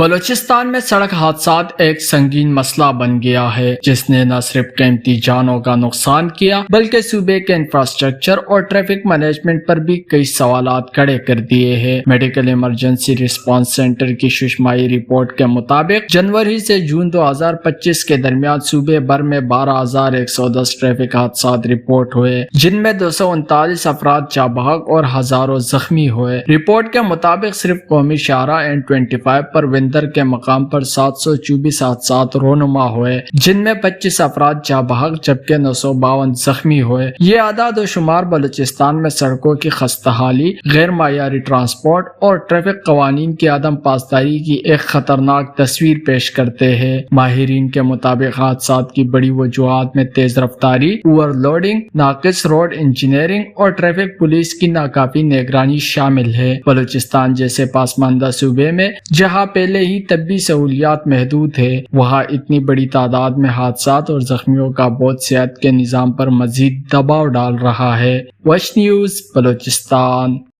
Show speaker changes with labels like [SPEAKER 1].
[SPEAKER 1] بلوچستان میں سڑک حادثات ایک سنگین مسئلہ بن گیا ہے جس نے نہ صرف قیمتی جانوں کا نقصان کیا بلکہ صوبے کے انفراسٹرکچر اور ٹریفک مینجمنٹ پر بھی کئی سوالات کھڑے کر دیے ہیں۔ میڈیکل ایمرجنسی رسپانس سینٹر کی ششمائی رپورٹ کے مطابق جنوری سے جون 2025 کے درمیان صوبے بھر میں 12,110 ٹریفک حادثات رپورٹ ہوئے، جن میں 239 افراد جاں بحق اور ہزاروں زخمی ہوئے۔ رپورٹ کے مطابق صرف قومی شاہراہ N25 پر وندر کے مقام پر 724 حادثات رونما ہوئے، جن میں 25 افراد جاں بحق جبکہ 952 زخمی ہوئے۔ یہ اعداد و شمار بلوچستان میں سڑکوں کی خستہ حالی، غیر معیاری ٹرانسپورٹ اور ٹریفک قوانین کی عدم پاسداری کی ایک خطرناک تصویر پیش کرتے ہیں۔ ماہرین کے مطابق حادثات کی بڑی وجوہات میں تیز رفتاری، اوور لوڈنگ، ناقص روڈ انجینئرنگ اور ٹریفک پولیس کی ناکافی نگرانی شامل ہے۔ بلوچستان جیسے پسماندہ صوبے میں جہاں پہلے ہی طبی سہولیات محدود ہے، وہاں اتنی بڑی تعداد میں حادثات اور زخمیوں کا بوجھ صحت کے نظام پر مزید دباؤ ڈال رہا ہے۔ وش نیوز، بلوچستان۔